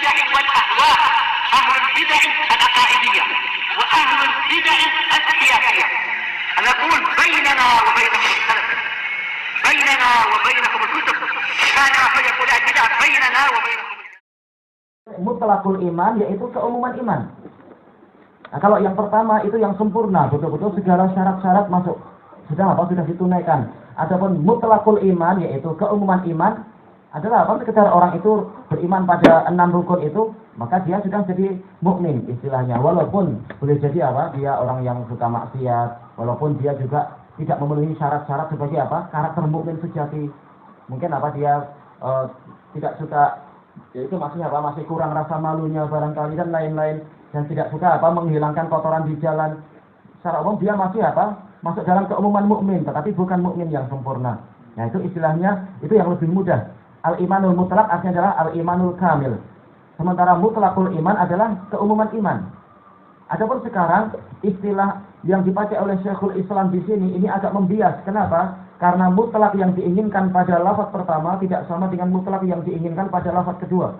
البدع والأهواء، أهل البدع العقائدية وأهل البدع السياسية. نقول بيننا وبينكم السلف، بيننا وبينكم الكتب، كان فيقول البدع بيننا وبينكم. Mutlaqul iman yaitu keumuman iman. Nah, kalau yang pertama itu yang sempurna, betul-betul segala syarat-syarat masuk. Sudah ditunaikan. Adapun mutlaqul iman yaitu keumuman iman adalah apa? Sekedar orang itu beriman pada 6 rukun itu, maka dia sudah jadi mukmin istilahnya. Walaupun boleh jadi apa? Dia orang yang suka maksiat, walaupun dia juga tidak memenuhi syarat-syarat sebagai apa? Karakter mukmin sejati. Mungkin apa dia tidak suka, yaitu masih kurang rasa malunya barangkali dan lain-lain, dan tidak suka menghilangkan kotoran di jalan. Secara umum dia masih masuk dalam keumuman mukmin, tetapi bukan mukmin yang sempurna. Nah, itu istilahnya itu yang lebih mudah. Al-imanul mutlaq artinya adalah al-imanul kamil. Sementara mutlaqul iman adalah keumuman iman. Adapun sekarang istilah yang dipakai oleh Syekhul Islam di sini ini agak membias. Kenapa? Karena mutlak yang diinginkan pada lafaz pertama tidak sama dengan mutlak yang diinginkan pada lafaz kedua.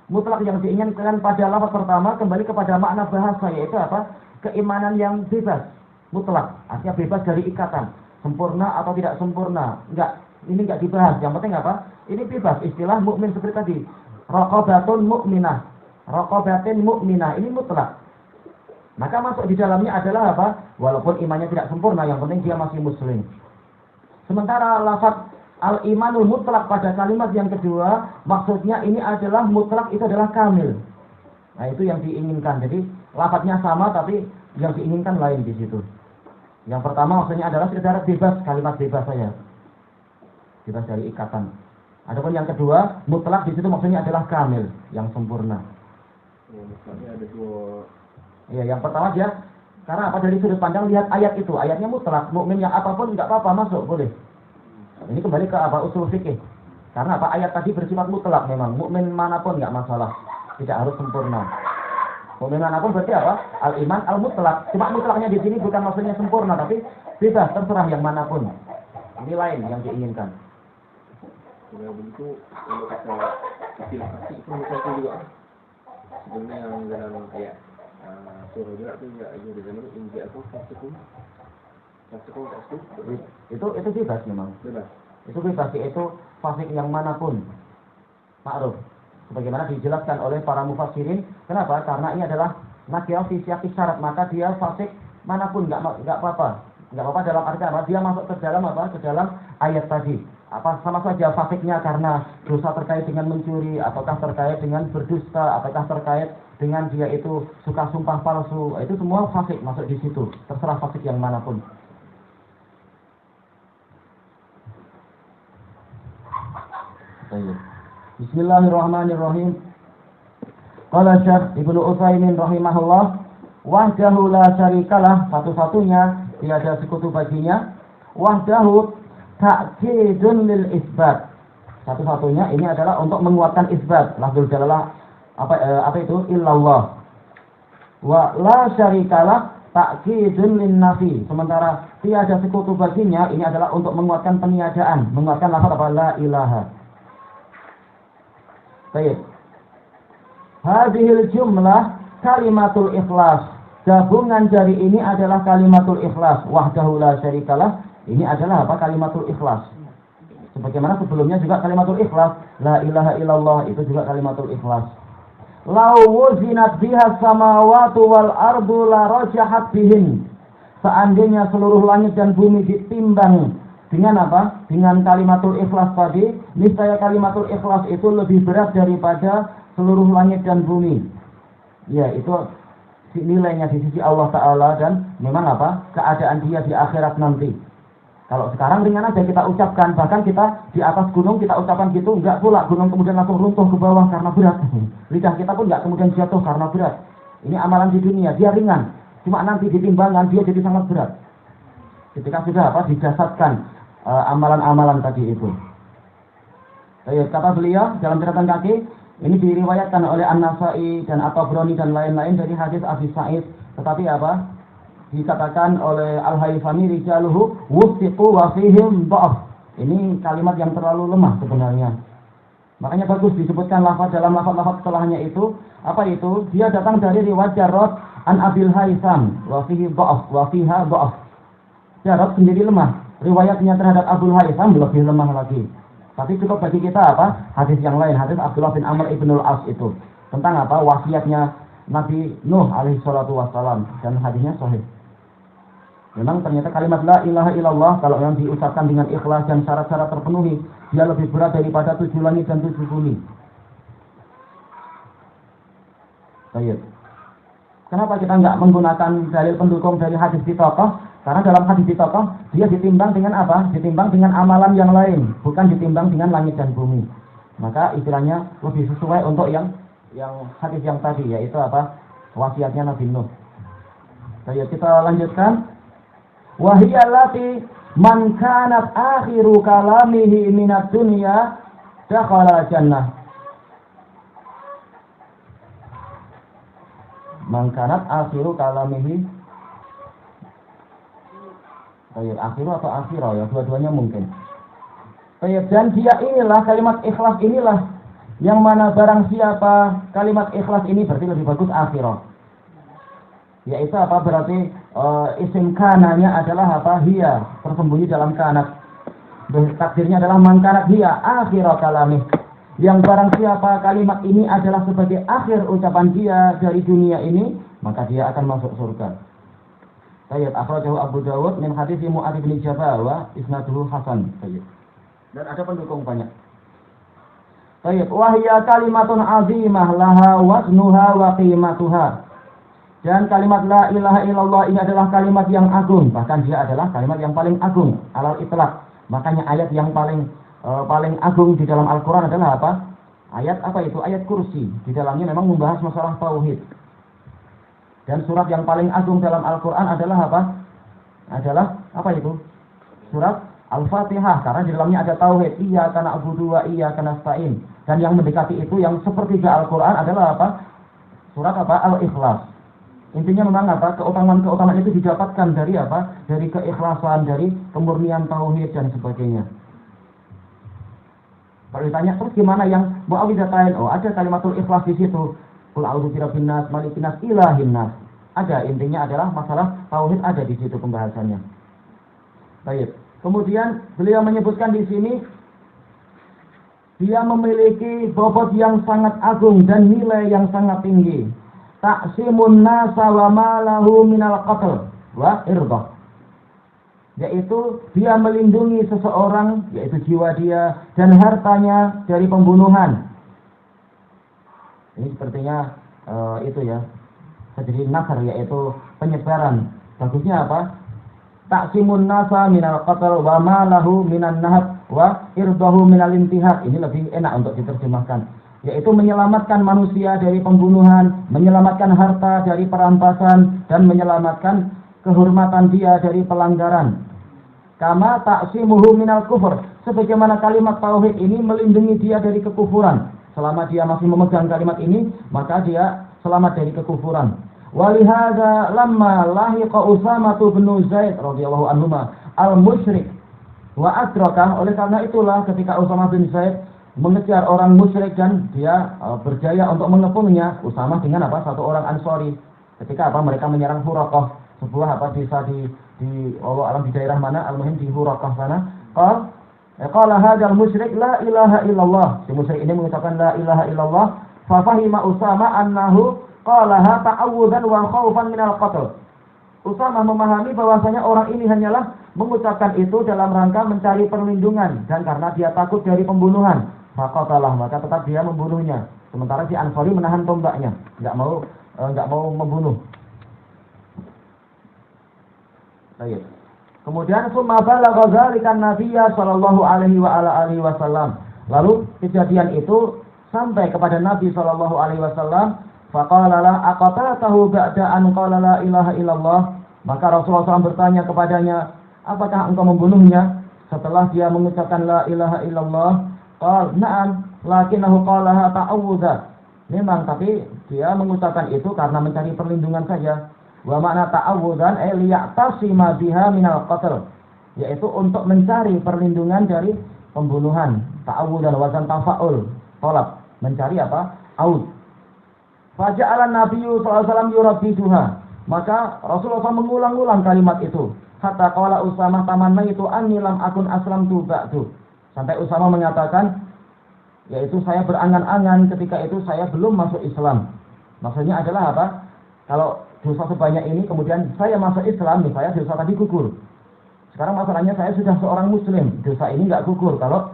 Mutlak yang diinginkan pada lafaz pertama kembali kepada makna bahasa, yaitu apa? Keimanan yang bebas. Mutlak artinya bebas dari ikatan, sempurna atau tidak sempurna. Ini enggak dibahas. Yang penting apa? Ini bebas. Istilah mukmin seperti tadi. Raqabatun mu'minah. Raqabatin mu'minah. Ini mutlak. Maka masuk di dalamnya adalah apa? Walaupun imannya tidak sempurna, yang penting dia masih muslim. Sementara lafaz al-imanul mutlak pada kalimat yang kedua, maksudnya ini adalah mutlak, itu adalah kamil. Nah, itu yang diinginkan. Jadi lafaznya sama tapi yang diinginkan lain di situ. Yang pertama maksudnya adalah sekedar bebas, kalimat bebas saja. Bebas dari ikatan. Adapun yang kedua, mutlak di situ maksudnya adalah kamil, yang sempurna. Maksudnya ada dua. Ya, yang pertama dia karena apa, dari sudut pandang lihat ayat itu, ayatnya mutlak, mukmin yang apapun enggak apa-apa masuk, boleh. Ini kembali ke apa, usul fikih. Karena apa, ayat tadi bersifat mutlak memang, mukmin manapun enggak masalah, tidak harus sempurna. Mukmin manapun berarti apa? Al-iman al-mutlak. Cuma mutlaknya di sini bukan maksudnya sempurna, tapi bebas, terserah yang manapun. Ini lain yang diinginkan. Kalau begitu, kalau kita istilah kasih itu misalnya juga sebenarnya yang dalam ayat surah juga itu juga di dalam injil itu fasikun itu bebas memang. Bebas. Itu bebas, itu fasik yang manapun. Ma'ruf. Sebagaimana dijelaskan oleh para mufassirin. Kenapa? Karena ini adalah nakiyah fi siyaqi syarat, maka dia fasik manapun enggak apa-apa. Enggak apa-apa dalam arti apa? Dia masuk ke dalam apa? Ke dalam ayat tadi. Apa sama saja fasiknya karena dosa terkait dengan mencuri, ataukah terkait dengan berdusta, ataukah terkait dengan dia itu suka sumpah palsu, itu semua fasik masuk di situ. Terserah fasik yang manapun. Bismillahirrahmanirrahim. Qala Syekh Ibnu Utsaimin rahimahullah, wahdahu la syarikalah, satu-satunya, tiada sekutu baginya. Wahdahu ta'kidun lil isbat. Satu-satunya ini adalah untuk menguatkan isbat. Lafzul jalalah apa itu? Illallah. Wa la syarikalah ta'kidun lin nafi. Sementara tiada sekutu baginya ini adalah untuk menguatkan peniadaan, menguatkan lafaz apa? La ilaha. Baik. Hadhil jumlah kalimatul ikhlas. Gabungan dari ini adalah kalimatul ikhlas. Wahdahu la syarikalah. Ini adalah apa? Kalimatul ikhlas. Sebagaimana sebelumnya juga kalimatul ikhlas. La ilaha illallah, itu juga kalimatul ikhlas. Lau wuzinat biha samawatu wal ardu la rajahat bihin. Seandainya seluruh langit dan bumi ditimbang dengan apa? Dengan kalimatul ikhlas tadi, niscaya kalimatul ikhlas itu lebih berat daripada seluruh langit dan bumi. Ya, itu nilainya di sisi Allah Ta'ala, dan memang apa? Keadaan dia di akhirat nanti. Kalau sekarang ringan aja kita ucapkan, bahkan kita di atas gunung kita ucapkan gitu, enggak pula gunung kemudian langsung runtuh ke bawah karena berat. Lidah kita pun enggak kemudian jatuh karena berat. Ini amalan di dunia, dia ringan. Cuma nanti di timbangan dia jadi sangat berat. Ketika sudah apa? Dijasadkan amalan-amalan tadi itu. Baik, kata beliau dalam catatan kaki, ini diriwayatkan oleh An-Nasa'i dan At-Tabrani dan lain-lain dari hadis Abi Sa'id, tetapi apa? Dikatakan oleh Al-Haythami rijaluhu wusiqu wa fihim dha'af. Ini kalimat yang terlalu lemah sebenarnya. Makanya bagus disebutkan lafaz dalam lafaz-lafaz setelahnya itu, apa itu? Dia datang dari riwayat Jarrad an Abil Haitham wa fihi dha'af wa fiha dha'af. Jarrad sendiri lemah. Riwayatnya terhadap Abul Haitham lebih lemah lagi. Tapi cukup bagi kita apa? Hadis yang lain, hadis Abdullah bin Amr ibnul As itu. Tentang apa? Wasiatnya Nabi Nuh alaihi salatu wassalam, dan hadisnya sahih. Memang ternyata kalimat la ilaha illallah kalau yang diucapkan dengan ikhlas dan syarat-syarat terpenuhi, dia lebih berat daripada 7 langit dan 7 bumi. Baik. Kenapa kita enggak menggunakan dalil pendukung dari hadis Bitokoh? Karena dalam hadis Bitokoh dia ditimbang dengan apa? Ditimbang dengan amalan yang lain, bukan ditimbang dengan langit dan bumi. Maka istilahnya lebih sesuai untuk yang hadis yang tadi, yaitu apa? Wasiatnya Nabi Nuh. Baik, kita lanjutkan. Wahiyallati man kanat akhiru kalamihi minad dunya dakhala jannah. Man kanat akhiru kalamihi. Baik, akhiru atau akhirah ya, dua-duanya mungkin. Baik, dan dia inilah kalimat ikhlas inilah yang mana barang siapa kalimat ikhlas ini berarti lebih bagus akhirah. Yaitu apa? Berarti isim kananya adalah apa? Hiya, tersembunyi dalam kanat. Takdirnya adalah man kanat hiya akhirah kalamih. Yang barang siapa kalimat ini adalah sebagai akhir ucapan dia dari dunia ini, maka dia akan masuk surga. Baik, akhrajahu Abu Dawud min hadits Mu'adz bin Jabal wa isnaduhu hasan. Baik. Dan ada pendukung banyak. Baik, wa hiya kalimatun 'azimah laha waznuha wa qimatuha. Dan kalimat la ilaha illallah ini adalah kalimat yang agung, bahkan dia adalah kalimat yang paling agung alal itlaq. Makanya ayat yang paling agung di dalam Al-Qur'an adalah apa? Ayat apa itu? Ayat kursi. Di dalamnya memang membahas masalah tauhid. Dan surat yang paling agung dalam Al-Qur'an adalah apa? Adalah apa itu? Surat Al-Fatihah, karena di dalamnya ada tauhid. Iyyaka na'budu wa iyyaka nasta'in. Dan yang mendekati itu yang sepertiga Al-Qur'an adalah apa? Surat apa? Al-Ikhlas. Intinya memang apa? Keutamaan itu didapatkan dari apa? Dari keikhlasan, dari kemurnian tauhid dan sebagainya. Kalau ditanya terus gimana yang mu'awwidzatain? Oh, ada kalimatul ikhlas di situ. Qul a'udzu birabbin nas, malikin nas, ilahin nas. Ada, intinya adalah masalah tauhid ada di situ pembahasannya. Baik. Kemudian beliau menyebutkan di sini dia memiliki bobot yang sangat agung dan nilai yang sangat tinggi. Taksimun nasa wa malahu minal qatl wa irdah. Yaitu dia melindungi seseorang, yaitu jiwa dia dan hartanya dari pembunuhan. Ini sepertinya itu ya, jadi nasr, yaitu penyebaran. Bagusnya apa? Taksimun nasa minal qatl wa malahu minan nahab wa irdahu minal intihak. Ini lebih enak untuk diterjemahkan. Yaitu menyelamatkan manusia dari pembunuhan, menyelamatkan harta dari perampasan, dan menyelamatkan kehormatan dia dari pelanggaran. Kama taksimuhu minal kufur, sebagaimana kalimat tauhid ini melindungi dia dari kekufuran. Selama dia masih memegang kalimat ini, maka dia selamat dari kekufuran. Walihada lamma lahiqa Usamah bin Zaid radhiyallahu anhuma al-musyrik wa adrakah, oleh karena itulah ketika Usamah bin Zaid mengejar orang musyrik dan dia berjaya untuk mengepungnya, Usamah dengan apa? Satu orang Ansori. Ketika apa? Mereka menyerang Huraqah, sebuah apa? Desa di Allah alam di daerah mana? Al-muhim di Huraqah sana. Qala hadzal musyrik la ilaha illallah. Si musyrik ini mengucapkan la ilaha illallah. Fa fahima Usamah annahu qalaha ta'awudzan wa khaufan minal qatl. Usamah memahami bahwasanya orang ini hanyalah mengucapkan itu dalam rangka mencari perlindungan dan karena dia takut dari pembunuhan. Faqatalah, maka tetap dia membunuhnya. Sementara si Ansori menahan tombaknya, enggak mau membunuh. Baik. Kemudian summa balagha dzalika an-nabiyya sallallahu alaihi wa ala alihi wasallam. Lalu kejadian itu sampai kepada Nabi sallallahu alaihi wasallam. Faqala la aqatatahu ba'da an qala la ilaha illallah. Maka Rasulullah SAW bertanya kepadanya, apakah engkau membunuhnya setelah dia mengucapkan la ilaha illallah? Qal na'am, lakinnahu qalaha ta'awudza. Memang, tapi dia mengucapkan itu karena mencari perlindungan saja. Wa makna ta'awudzan ay liya'tasima biha minal qatl, yaitu untuk mencari perlindungan dari pembunuhan. Ta'awudzan wazan tafa'ul. Tolab, mencari apa? Aud. Faja'ala Nabiyyu sallallahu alaihi wasallam yuraddiduha. Maka Rasulullah SAW mengulang-ulang kalimat itu. Hatta qala Usamah tamanna itu anni lam akun aslamtu ba'du. Sampai Usamah mengatakan, yaitu saya berangan-angan ketika itu saya belum masuk Islam. Maksudnya adalah apa? Kalau dosa sebanyak ini kemudian saya masuk Islam, saya dosa tadi gugur. Sekarang masalahnya saya sudah seorang muslim, dosa ini nggak gugur. Kalau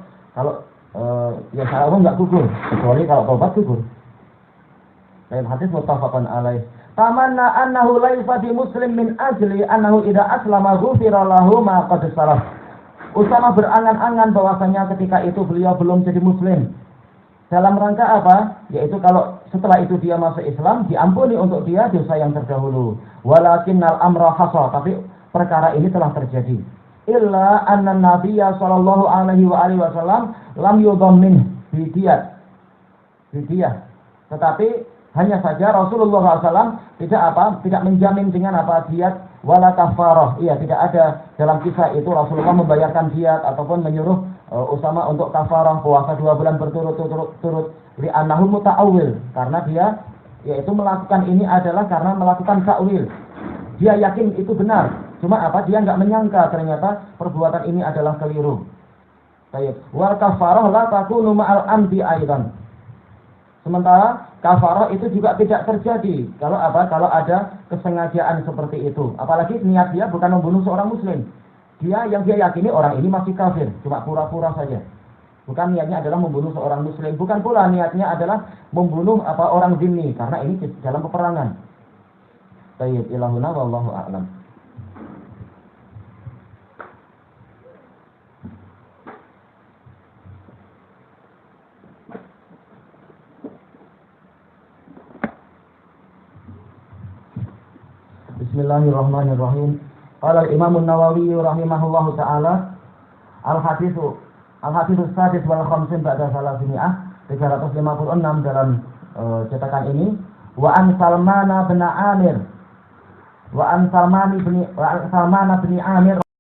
ya saya nggak gugur, kecuali kalau taubat gugur. Dalam hadis muttafaqun alaih. Tamanna annahu laysa bi muslim min ajli annahu idza aslama ghufira lahu ma qad salaf. Usamah berangan-angan bahwasanya ketika itu beliau belum jadi muslim. Dalam rangka apa? Yaitu kalau setelah itu dia masuk Islam, diampuni untuk dia dosa yang terdahulu. Walakinnal amra hasal, tapi perkara ini telah terjadi. Illa anna nabiyya sallallahu alaihi wasallam lam yudhammin bidiyah. Tetapi hanya saja Rasulullah SAW tidak menjamin dengan apa diat wala kafarah. Iya, tidak ada dalam kisah itu Rasulullah membayarkan diat ataupun menyuruh Usama untuk kafarah puasa 2 bulan berturut-turut li annahu muta'awwil, karena dia yaitu melakukan ini adalah karena melakukan ta'wil. Dia yakin itu benar, cuma apa dia enggak menyangka ternyata perbuatan ini adalah keliru. Baik, wal kafarah la takunu ma'al amdi aidan. Sementara kafarah itu juga tidak terjadi kalau apa? Kalau ada kesengajaan seperti itu. Apalagi niat dia bukan membunuh seorang muslim. Dia yakini orang ini masih kafir, cuma pura-pura saja. Bukan niatnya adalah membunuh seorang muslim, bukan pula niatnya adalah membunuh orang zimmi, karena ini dalam peperangan. Tayyib ilahuna wallahu a'lam. Bismillahirrahmanirrahim. Qala al-Imam an-Nawawi rahimahullahu taala al-haditsu sadis wal khamsin ba'da 356 dalam cetakan ini wa an Salman bin Amir